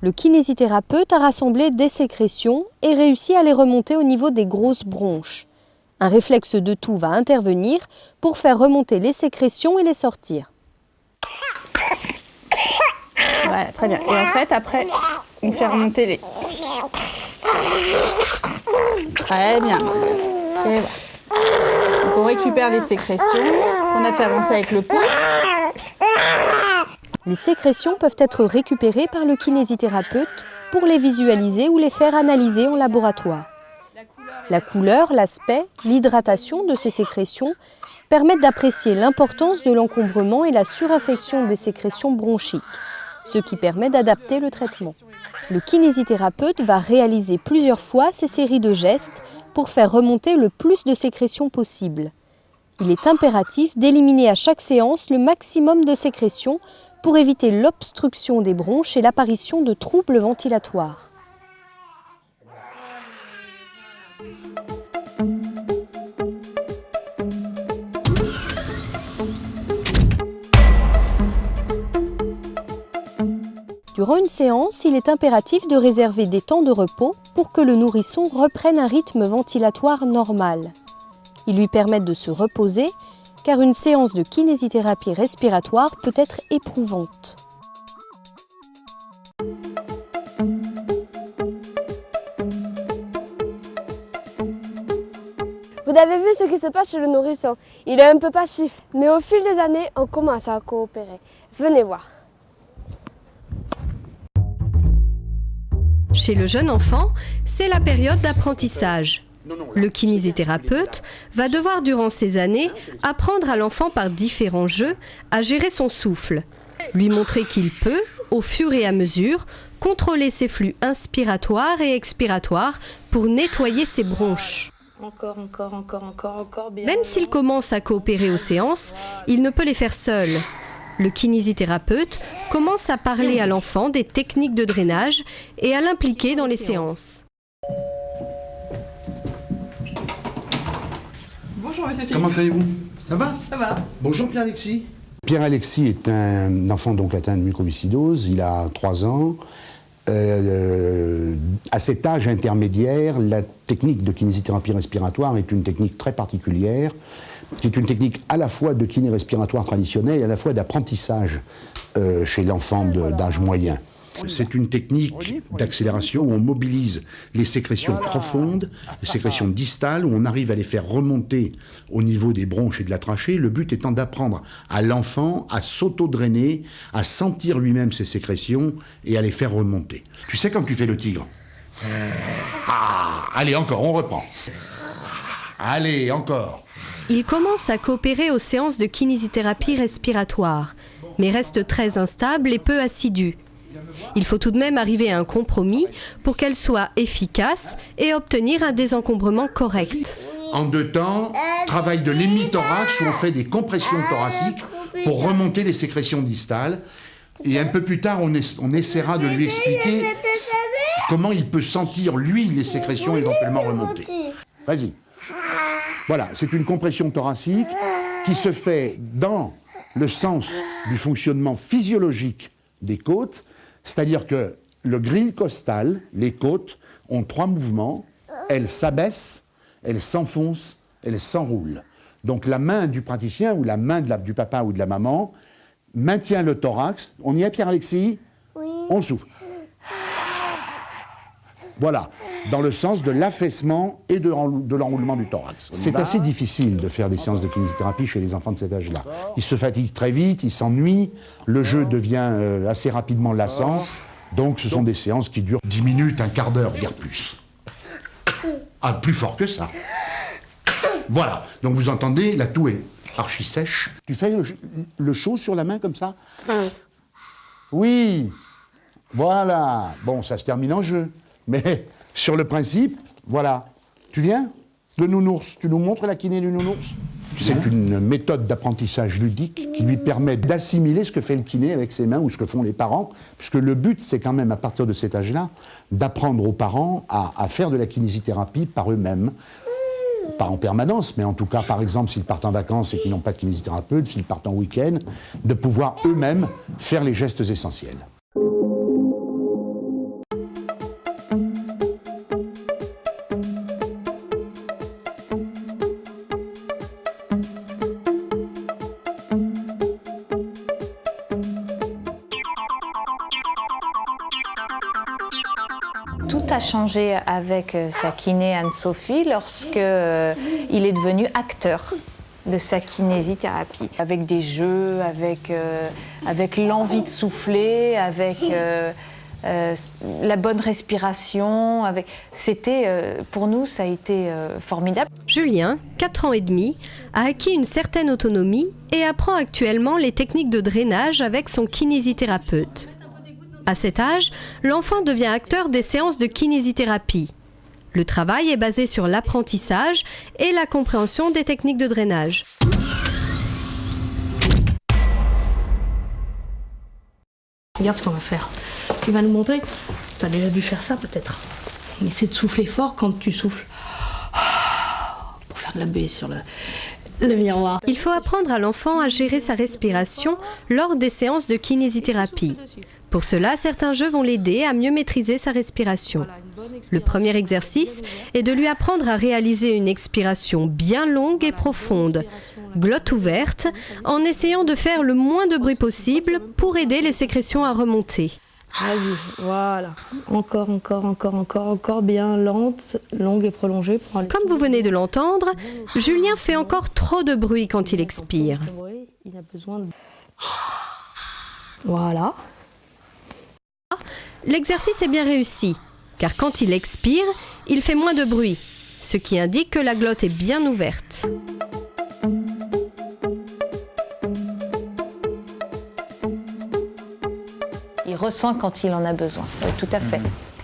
Le kinésithérapeute a rassemblé des sécrétions et réussi à les remonter au niveau des grosses bronches. Un réflexe de toux va intervenir pour faire remonter les sécrétions et les sortir. Voilà, très bien. Et en fait, après, on fait remonter les... Très bien. Et voilà. Donc on récupère les sécrétions qu'on a fait avancer avec le pouce. Les sécrétions peuvent être récupérées par le kinésithérapeute pour les visualiser ou les faire analyser en laboratoire. La couleur, l'aspect, l'hydratation de ces sécrétions permettent d'apprécier l'importance de l'encombrement et la surinfection des sécrétions bronchiques, ce qui permet d'adapter le traitement. Le kinésithérapeute va réaliser plusieurs fois ces séries de gestes pour faire remonter le plus de sécrétions possible. Il est impératif d'éliminer à chaque séance le maximum de sécrétions pour éviter l'obstruction des bronches et l'apparition de troubles ventilatoires. Durant une séance, il est impératif de réserver des temps de repos pour que le nourrisson reprenne un rythme ventilatoire normal. Ils lui permettent de se reposer, car une séance de kinésithérapie respiratoire peut être éprouvante. Vous avez vu ce qui se passe chez le nourrisson. Il est un peu passif, mais au fil des années, on commence à coopérer. Venez voir. Chez le jeune enfant, c'est la période d'apprentissage. Le kinésithérapeute va devoir durant ces années apprendre à l'enfant par différents jeux à gérer son souffle, lui montrer qu'il peut, au fur et à mesure, contrôler ses flux inspiratoires et expiratoires pour nettoyer ses bronches. Encore, bien. Même s'il commence à coopérer aux séances, il ne peut les faire seul. Le kinésithérapeute commence à parler à l'enfant des techniques de drainage et à l'impliquer dans les séances. Bonjour Monsieur Philippe. Comment allez-vous? Ça va? Ça va. Bonjour Pierre-Alexis. Pierre-Alexis est un enfant donc atteint de mucoviscidose, il a 3 ans. À cet âge intermédiaire, la technique de kinésithérapie respiratoire est une technique très particulière, qui est une technique à la fois de kiné respiratoire traditionnelle et à la fois d'apprentissage chez l'enfant d'âge moyen. C'est une technique d'accélération où on mobilise les sécrétions profondes, les sécrétions distales, où on arrive à les faire remonter au niveau des bronches et de la trachée, le but étant d'apprendre à l'enfant à s'auto-drainer, à sentir lui-même ses sécrétions et à les faire remonter. Tu sais comme tu fais le tigre? Allez, encore, on reprend. Allez, encore. Il commence à coopérer aux séances de kinésithérapie respiratoire, mais reste très instable et peu assidu. Il faut tout de même arriver à un compromis pour qu'elle soit efficace et obtenir un désencombrement correct. En 2 temps, travail de l'hémithorax où on fait des compressions thoraciques pour remonter les sécrétions distales. Et un peu plus tard, on essaiera de lui expliquer comment il peut sentir, lui, les sécrétions éventuellement remonter. Vas-y. Voilà, c'est une compression thoracique qui se fait dans le sens du fonctionnement physiologique des côtes, c'est-à-dire que le grille costal, les côtes, ont 3 mouvements, elles s'abaissent, elles s'enfoncent, elles s'enroulent. Donc la main du praticien ou la main du papa ou de la maman maintient le thorax. On y est, Pierre-Alexis? Oui. On souffle. Voilà, dans le sens de l'affaissement et de l'enroulement du thorax. C'est assez difficile de faire des séances de kinésithérapie chez les enfants de cet âge-là. Ils se fatiguent très vite, ils s'ennuient, le jeu devient assez rapidement lassant, donc ce sont des séances qui durent 10 minutes, un quart d'heure, guère plus. Ah, plus fort que ça. Voilà, donc vous entendez, la toux est archi sèche. Tu fais le chaud sur la main comme ça? Oui, voilà. Bon, ça se termine en jeu. Mais sur le principe, voilà. Tu viens? Le nounours, tu nous montres la kiné du nounours? C'est une méthode d'apprentissage ludique qui lui permet d'assimiler ce que fait le kiné avec ses mains ou ce que font les parents, puisque le but, c'est quand même, à partir de cet âge-là, d'apprendre aux parents à faire de la kinésithérapie par eux-mêmes. Pas en permanence, mais en tout cas, par exemple, s'ils partent en vacances et qu'ils n'ont pas de kinésithérapeute, s'ils partent en week-end, de pouvoir eux-mêmes faire les gestes essentiels. Tout a changé avec sa kiné Anne-Sophie lorsque il est devenu acteur de sa kinésithérapie. Avec des jeux, avec l'envie de souffler, avec la bonne respiration. Pour nous, ça a été formidable. Julien, 4 ans et demi, a acquis une certaine autonomie et apprend actuellement les techniques de drainage avec son kinésithérapeute. À cet âge, l'enfant devient acteur des séances de kinésithérapie. Le travail est basé sur l'apprentissage et la compréhension des techniques de drainage. Regarde ce qu'on va faire. Tu vas nous montrer. Tu as déjà dû faire ça peut-être. Mais c'est de souffler fort quand tu souffles. Pour faire de la baie sur le miroir. Il faut apprendre à l'enfant à gérer sa respiration lors des séances de kinésithérapie. Pour cela, certains jeux vont l'aider à mieux maîtriser sa respiration. Le premier exercice est de lui apprendre à réaliser une expiration bien longue et profonde, glotte ouverte, en essayant de faire le moins de bruit possible pour aider les sécrétions à remonter. Vas-y, voilà. Encore bien lente, longue et prolongée. Comme vous venez de l'entendre, Julien fait encore trop de bruit quand il expire. Il a besoin de... Voilà. L'exercice est bien réussi, car quand il expire, il fait moins de bruit, ce qui indique que la glotte est bien ouverte. Il ressent quand il en a besoin, oui, tout à fait.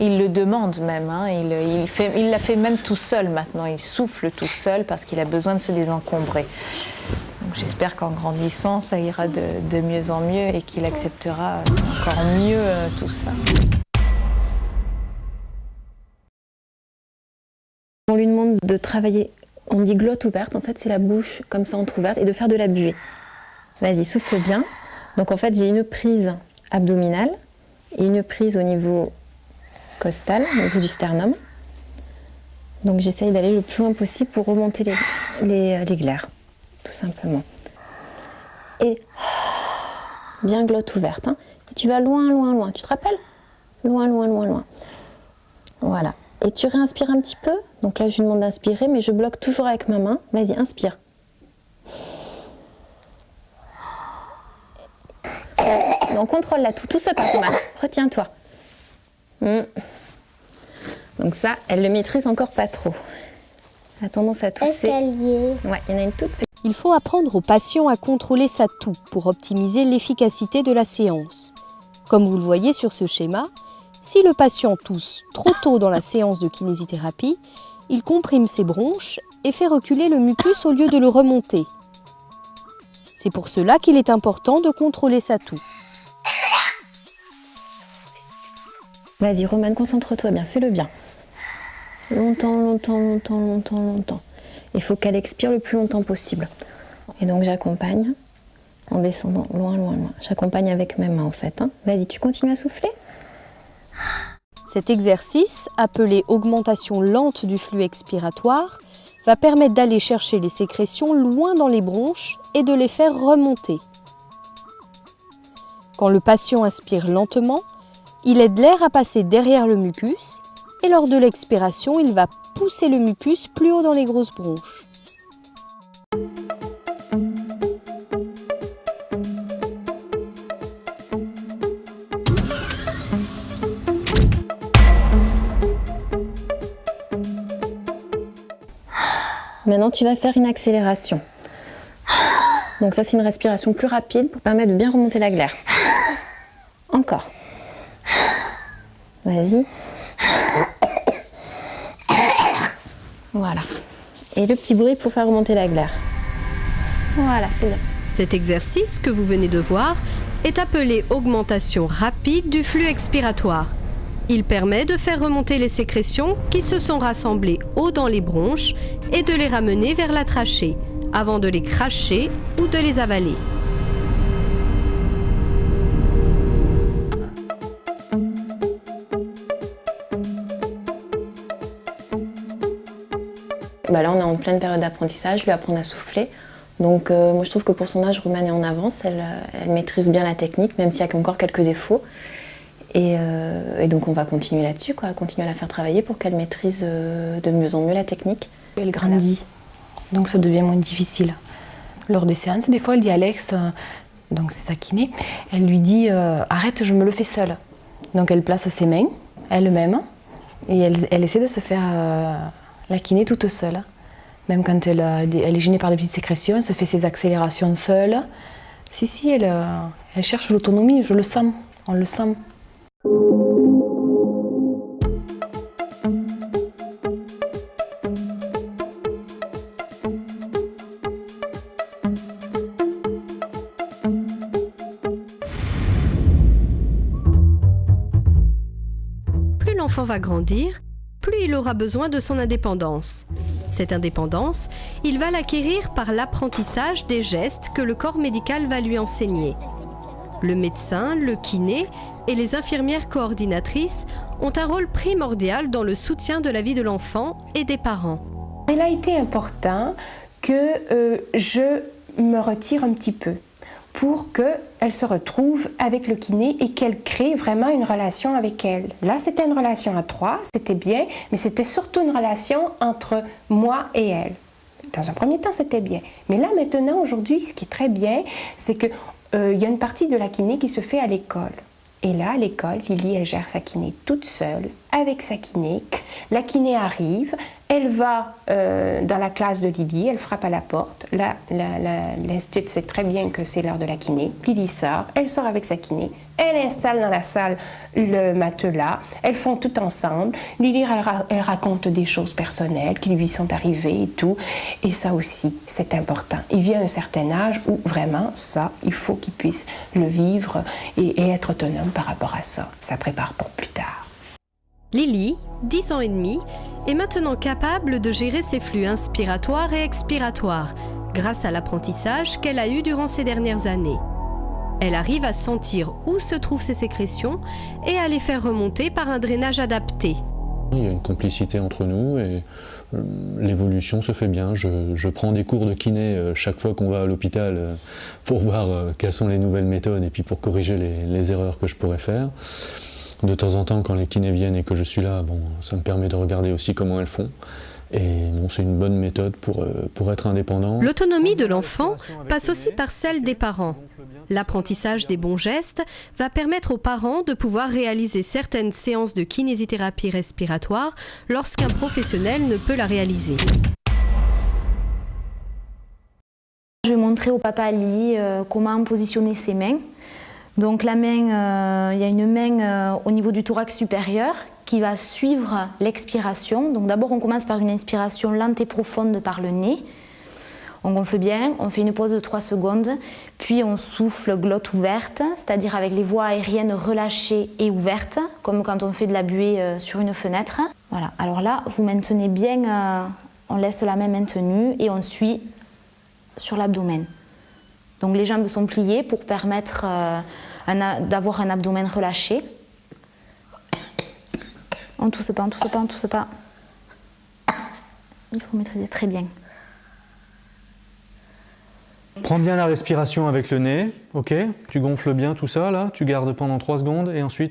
Il le demande même, hein. Il l'a fait même tout seul maintenant, il souffle tout seul parce qu'il a besoin de se désencombrer. J'espère qu'en grandissant, ça ira de mieux en mieux et qu'il acceptera encore mieux tout ça. On lui demande de travailler, on dit glotte ouverte, en fait c'est la bouche comme ça entrouverte et de faire de la buée. Vas-y, souffle bien. Donc en fait j'ai une prise abdominale et une prise au niveau costal, au niveau du sternum. Donc j'essaye d'aller le plus loin possible pour remonter les glaires. Tout simplement. Et bien glotte ouverte. Hein. Et tu vas loin, loin, loin. Tu te rappelles? Loin, loin, loin, loin. Voilà. Et tu réinspires un petit peu. Donc là, je lui demande d'inspirer, mais je bloque toujours avec ma main. Vas-y, inspire. On contrôle là tout se passe mal. Retiens-toi. Donc ça, elle le maîtrise encore pas trop. Elle a tendance à tousser. Escalier. Ouais, il y en a une toute petite. Il faut apprendre au patient à contrôler sa toux pour optimiser l'efficacité de la séance. Comme vous le voyez sur ce schéma, si le patient tousse trop tôt dans la séance de kinésithérapie, il comprime ses bronches et fait reculer le mucus au lieu de le remonter. C'est pour cela qu'il est important de contrôler sa toux. Vas-y, Romane, concentre-toi bien, fais-le bien. Longtemps, longtemps, longtemps, longtemps, longtemps. Il faut qu'elle expire le plus longtemps possible. Et donc j'accompagne en descendant loin, loin, loin. J'accompagne avec mes mains en fait. Hein. Vas-y, tu continues à souffler. Cet exercice, appelé augmentation lente du flux expiratoire, va permettre d'aller chercher les sécrétions loin dans les bronches et de les faire remonter. Quand le patient inspire lentement, il aide l'air à passer derrière le mucus et lors de l'expiration, il va pousser le mucus plus haut dans les grosses bronches. Maintenant, tu vas faire une accélération. Donc ça, c'est une respiration plus rapide pour permettre de bien remonter la glaire. Encore. Vas-y. Voilà. Et le petit bruit pour faire remonter la glaire. Voilà, c'est bien. Cet exercice que vous venez de voir est appelé augmentation rapide du flux expiratoire. Il permet de faire remonter les sécrétions qui se sont rassemblées haut dans les bronches et de les ramener vers la trachée, avant de les cracher ou de les avaler. Là, on est en pleine période d'apprentissage, lui apprendre à souffler. Donc moi je trouve que pour son âge, Romane est en avance, elle maîtrise bien la technique, même s'il y a encore quelques défauts. Et donc on va continuer là-dessus, quoi, continuer à la faire travailler pour qu'elle maîtrise de mieux en mieux la technique. Elle grandit, donc ça devient moins difficile. Lors des séances, des fois, elle dit à Alex, donc c'est sa kiné, elle lui dit arrête, je me le fais seule. Donc elle place ses mains, elle-même, et elle essaie de se faire la kiné toute seule. Même quand elle est gênée par des petites sécrétions, elle se fait ses accélérations seule. Si, elle cherche l'autonomie, je le sens, on le sent. Plus l'enfant va grandir, plus il aura besoin de son indépendance. Cette indépendance, il va l'acquérir par l'apprentissage des gestes que le corps médical va lui enseigner. Le médecin, le kiné et les infirmières coordinatrices ont un rôle primordial dans le soutien de la vie de l'enfant et des parents. Il a été important que je me retire un petit peu pour qu'elle se retrouve avec le kiné et qu'elle crée vraiment une relation avec elle. Là, c'était une relation à trois, c'était bien, mais c'était surtout une relation entre moi et elle. Dans un premier temps, c'était bien. Mais là, maintenant, aujourd'hui, ce qui est très bien, c'est qu'il y a une partie de la kiné qui se fait à l'école. Et là, à l'école, Lily, elle gère sa kiné toute seule, avec sa kiné. La kiné arrive, elle va dans la classe de Lily, elle frappe à la porte. Là, l'institut sait très bien que c'est l'heure de la kiné. Lily sort, elle sort avec sa kiné. Elle installe dans la salle le matelas. Elles font tout ensemble. Lily, elle raconte des choses personnelles qui lui sont arrivées et tout. Et ça aussi, c'est important. Il vient un certain âge où vraiment, ça, il faut qu'il puisse le vivre et être autonome par rapport à ça. Ça prépare pour plus tard. Lily, 10 ans et demi, est maintenant capable de gérer ses flux inspiratoires et expiratoires grâce à l'apprentissage qu'elle a eu durant ces dernières années. Elle arrive à sentir où se trouvent ses sécrétions et à les faire remonter par un drainage adapté. Il y a une complicité entre nous et l'évolution se fait bien. Je prends des cours de kiné chaque fois qu'on va à l'hôpital pour voir quelles sont les nouvelles méthodes et puis pour corriger les erreurs que je pourrais faire. De temps en temps, quand les kinés viennent et que je suis là, bon, ça me permet de regarder aussi comment elles font. Et bon, c'est une bonne méthode pour être indépendant. L'autonomie de l'enfant passe aussi par celle des parents. L'apprentissage des bons gestes va permettre aux parents de pouvoir réaliser certaines séances de kinésithérapie respiratoire lorsqu'un professionnel ne peut la réaliser. Je vais montrer au papa à Lily comment positionner ses mains. Donc la main, il y a une main au niveau du thorax supérieur qui va suivre l'expiration. Donc d'abord on commence par une inspiration lente et profonde par le nez. On gonfle bien, on fait une pause de 3 secondes, puis on souffle glotte ouverte, c'est-à-dire avec les voies aériennes relâchées et ouvertes, comme quand on fait de la buée sur une fenêtre. Voilà, alors là, vous maintenez bien, on laisse la main maintenue et on suit sur l'abdomen. Donc les jambes sont pliées pour permettre d'avoir un abdomen relâché. On ne tousse pas, on ne tousse pas, on ne tousse pas. Il faut maîtriser très bien. Prends bien la respiration avec le nez, ok? Tu gonfles bien tout ça là, tu gardes pendant 3 secondes et ensuite